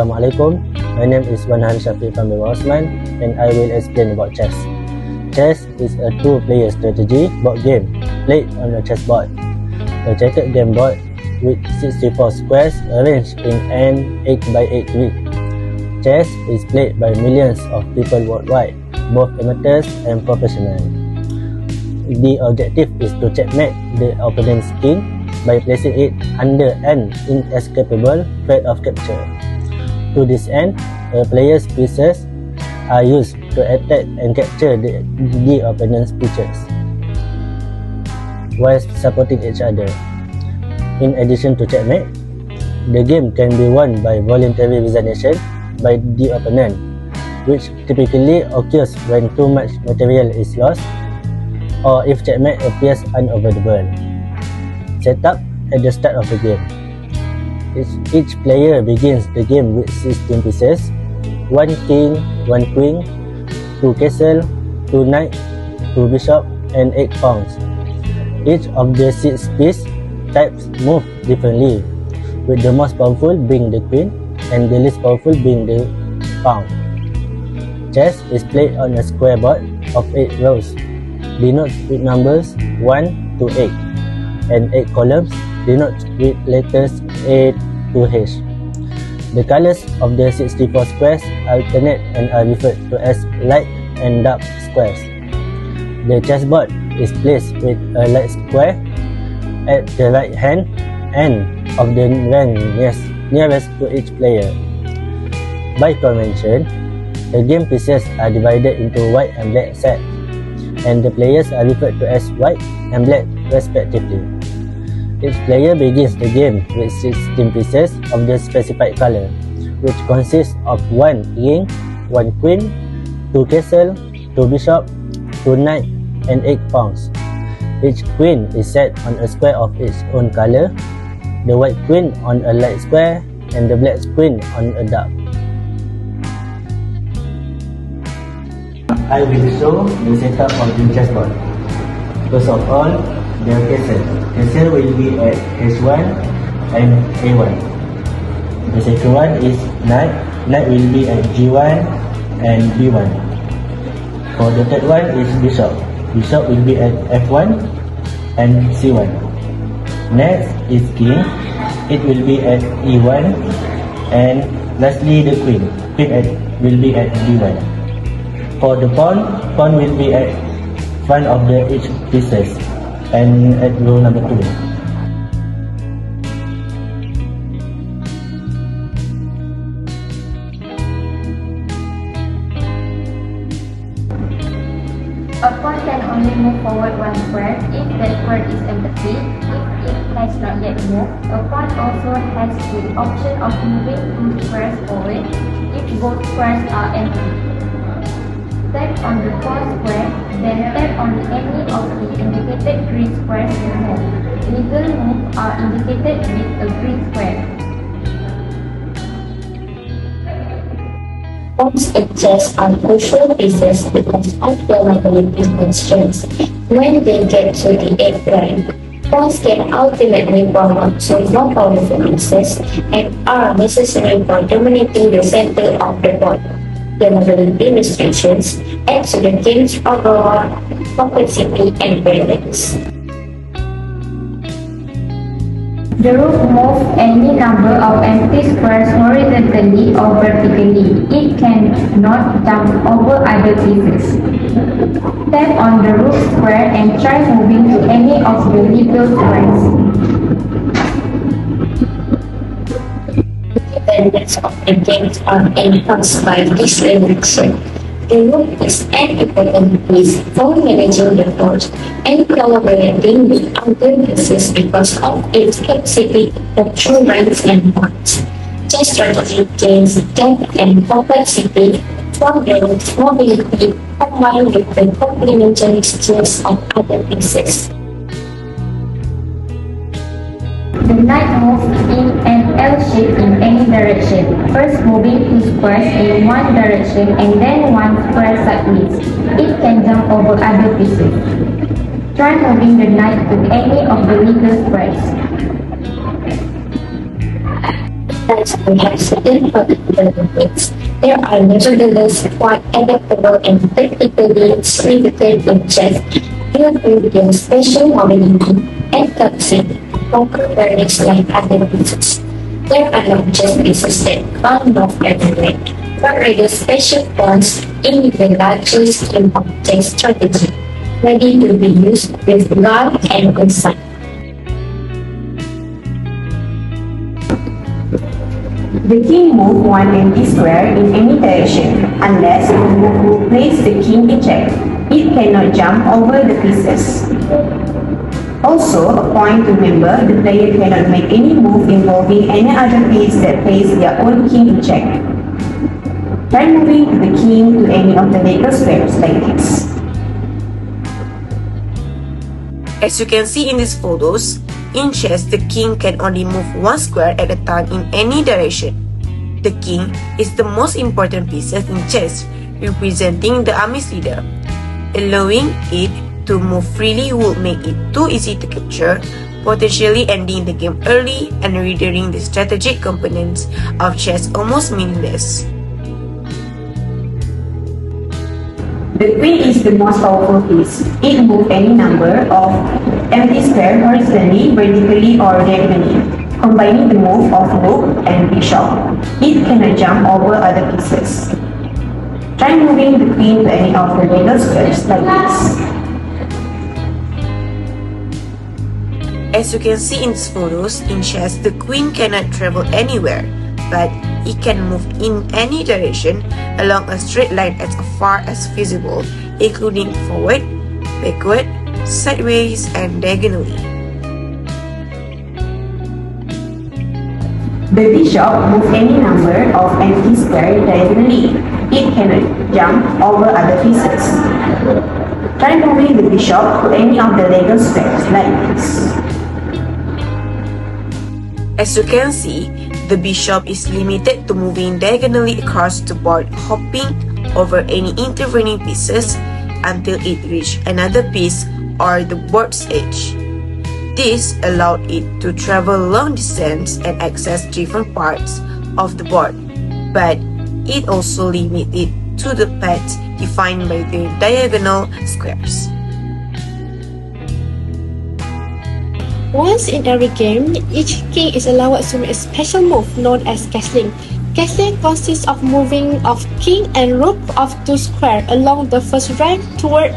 Assalamualaikum. My name is Wanhan Shafiq from Osman and I will explain about chess. Chess is a two-player strategy board game played on a chessboard, a checkered game board with 64 squares arranged in an 8x8 grid. Chess is played by millions of people worldwide, both amateurs and professionals. The objective is to checkmate the opponent's king by placing it under an inescapable threat of capture. To this end, a player's pieces are used to attack and capture the opponent's pieces while supporting each other. In addition to checkmate, the game can be won by voluntary resignation by the opponent, which typically occurs when too much material is lost or if checkmate appears unavoidable. Setup at the start of the game. Each player begins the game with 16 pieces, 1 king, 1 queen, 2 castle, 2 knight, 2 bishop, and 8 pawns. Each of the 6 piece types move differently, with the most powerful being the queen and the least powerful being the pawn. Chess is played on a square board of 8 rows, denoted with numbers 1 to 8, and 8 columns denoted with letters A to H. The colors of the 64 squares alternate and are referred to as light and dark squares. The chessboard is placed with a light square at the right hand end of the rank nearest to each player. By convention, the game pieces are divided into white and black sets, and the players are referred to as white and black respectively. Each player begins the game with 16 pieces of the specified color, which consists of 1 king, 1 queen, 2 castle, 2 bishop, 2 knight, and 8 pawns. Each queen is set on a square of its own color, the white queen on a light square, and the black queen on a dark. I will show the setup of the chessboard. First of all, the castle. Castle will be at H1 and A1. The second one is knight. Knight will be at G1 and B1. For the third one is bishop. Bishop will be at F1 and C1. Next is king. It will be at E1, and lastly the queen. Queen will be at D1. For the pawn will be at front of each pieces and at row number 2. A pawn can only move forward 1 square if that square is empty. If it has not yet moved, a pawn also has the option of moving 2 squares forward if both squares are empty. Tap on the pawn square, then tap on any of the indicated green squares to move. Legal moves are indicated with a green square. Pawns in chess are crucial pieces because of their mobility constraints. When they get to the 8th rank, pawns can ultimately form up to more powerful pieces and are necessary for dominating the center of the board. The mobility restrictions add to the game's overall complexity and brilliance. The rook moves any number of empty squares horizontally or vertically. It cannot jump over other pieces. Tap on the rook square and try moving to any of the legal squares. Independence of the games are enhanced by this reduction. The rook is an important piece for managing the board and collaborating with other pieces because of its capacity to control ranks and points. Chess strategy gains depth and complexity from the rook's mobility combined with the complementary skills of other pieces. The knight moves in an L shape in any direction, first moving 2 squares in one direction and then 1 square sideways. It can jump over other pieces. Try moving the knight to any of the legal squares. as they have certain particular limits, they are nevertheless quite adaptable and technically significant in chess due to their special mobility and capacity for various like other pieces. There are not just pieces that can't move everywhere, but rather special pawns in the larger scheme of chess strategy, ready to be used with guard and insight. The king moves one empty square in any direction unless you place the king in check. It cannot jump over the pieces. Also, a point to remember, the player cannot make any move involving any other piece that places their own king in check. Try moving the king to any of the legal squares like this. As you can see in these photos, in chess, the king can only move one square at a time in any direction. The king is the most important piece in chess, representing the army's leader. Allowing it to move freely would make it too easy to capture, potentially ending the game early and rendering the strategic components of chess almost meaningless. The queen is the most powerful piece. It moves any number of empty squares horizontally, vertically, or diagonally, combining the move of rook and bishop. It cannot jump over other pieces. Try moving the queen to any of the legal squares like this. As you can see in these photos, in chess, the queen cannot travel anywhere, but it can move in any direction along a straight line as far as feasible, including forward, backward, sideways, and diagonally. The bishop moves any number of empty squares diagonally. It cannot jump over other pieces. Try moving the bishop to any of the legal squares like this. As you can see, the bishop is limited to moving diagonally across the board, hopping over any intervening pieces until it reaches another piece or the board's edge. This allowed it to travel long distance and access different parts of the board, but it also limited it to the paths defined by the diagonal squares. Once in every game, each king is allowed to make a special move known as castling. Castling consists of moving of king and rook of two squares along the first rank toward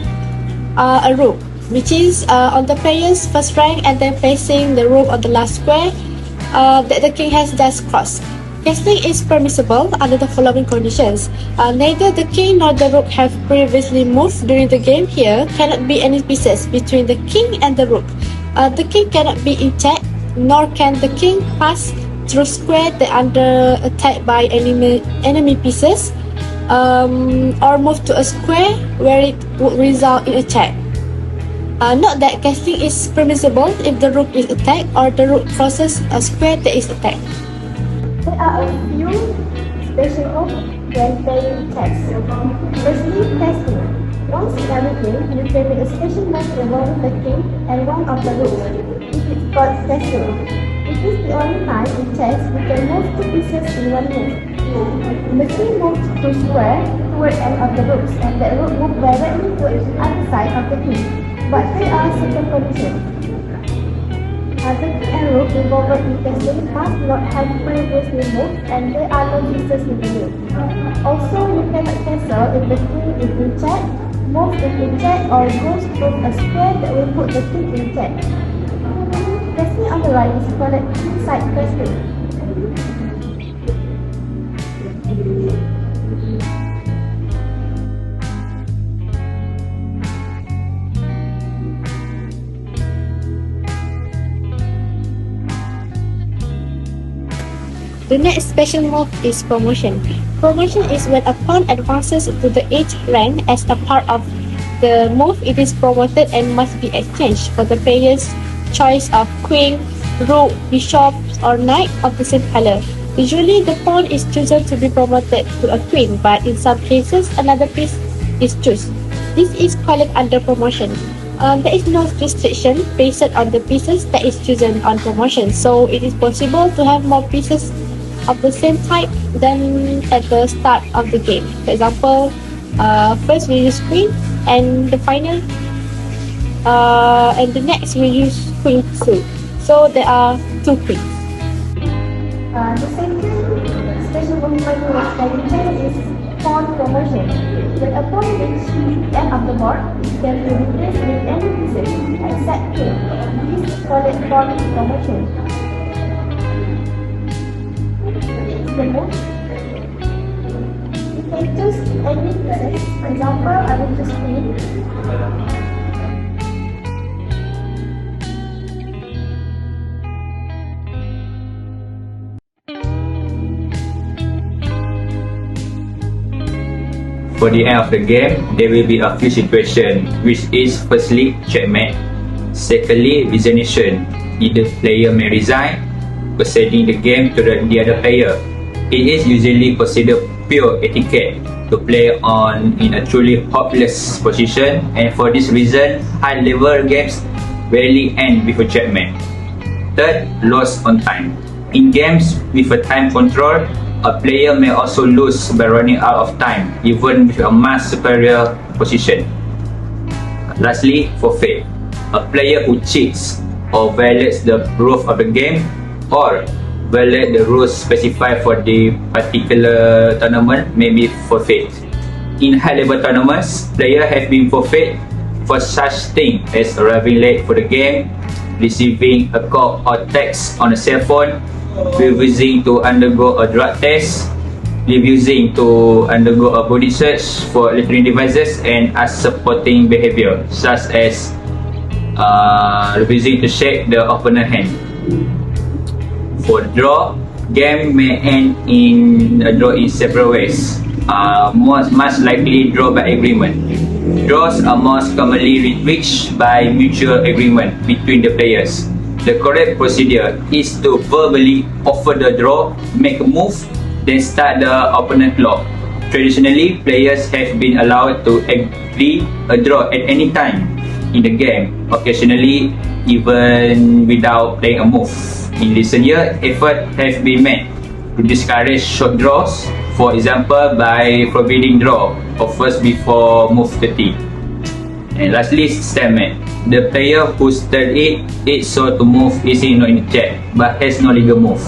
a rook, which is on the player's first rank, and then placing the rook on the last square that the king has just crossed. Castling is permissible under the following conditions. Neither the king nor the rook have previously moved during the game. Here cannot be any pieces between the king and the rook. The king cannot be in check, nor can the king pass through square that are under attack by enemy pieces, or move to a square where it would result in a check. Note that castling is permissible if the rook is attacked or the rook crosses a square that is attacked. There are a few special moves when playing chess. Firstly, casting. Once in every game, you can make a special move involving the king and one of the rooks. It is called casting. It is the only time in chess you can move two pieces in one move. The king moves to square toward end of the rooks, and the rook moves directly to the other side of the king. But there are certain conditions. The king and rook involved in casting must not have previously moved, and there are no pieces in the move. Also, you cannot castle if the king is in check, move into check, or goes through a square that will put the king in check. Casting on the right is called inside casting. The next special move is promotion. Promotion is when a pawn advances to the 8th rank. As a part of the move, it is promoted and must be exchanged for the player's choice of queen, rook, bishop, or knight of the same color. Usually, the pawn is chosen to be promoted to a queen, but in some cases, another piece is chosen. This is called under promotion. There is no restriction based on the pieces that is chosen on promotion, so it is possible to have more pieces of the same type than at the start of the game. For example, first we use queen and the final and the next we use queen two. So there are two queens. The second special movement strategy is pawn promotion. When a pawn reaches the end of the board, it can be replaced with any pieces except king. This is called pawn promotion. The move. You can choose any pieces. For example, I will choose queen. For the end of the game, there will be a few situations, which is firstly checkmate, secondly resignation. Either player may resign, conceding the game to the other player. It is usually considered pure etiquette to play in a truly hopeless position, and for this reason, high-level games rarely end with a checkmate. Third, loss on time. In games with a time control, a player may also lose by running out of time, even with a much superior position. Lastly, forfeit. A player who cheats or violates the rules of the game or violates the rules specified for the particular tournament may be forfeit. In high-level tournaments, players have been forfeit for such things as arriving late for the game, receiving a call or text on a cell phone, refusing to undergo a drug test, refusing to undergo a body search for electronic devices, and unsupporting behavior such as refusing to shake the opponent's hand. For draw, game may end in a draw in several ways. Most likely draw by agreement. Draws are most commonly reached by mutual agreement between the players. The correct procedure is to verbally offer the draw, make a move, then start the opponent clock. Traditionally, players have been allowed to agree a draw at any time in the game, occasionally even without playing a move. In recent years, efforts have been made to discourage short draws, for example by forbidding draw offers before move 30. And lastly, stalemate. The player who started it so to move is not in check, but has no legal move.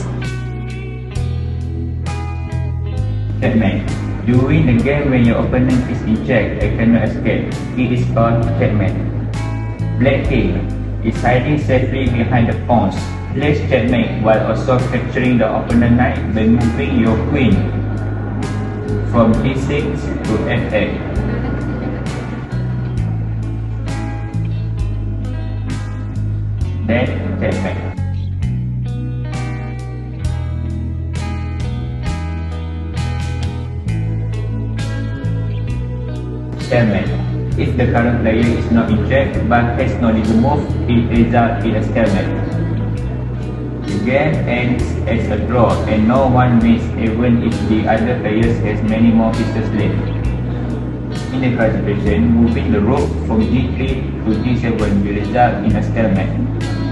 Checkmate. During the game when your opponent is in check and cannot escape, it is called checkmate. Black king is hiding safely behind the pawns. Place checkmate while also capturing the opponent knight by moving your queen from d6 to f8. Then checkmate. Stalemate. If the current player is not in check but has no legal move, it results in a stalemate. The game ends as a draw and no one wins even if the other player has many more pieces left. In the current situation, moving the rook from d3 to d7 will result in a stalemate.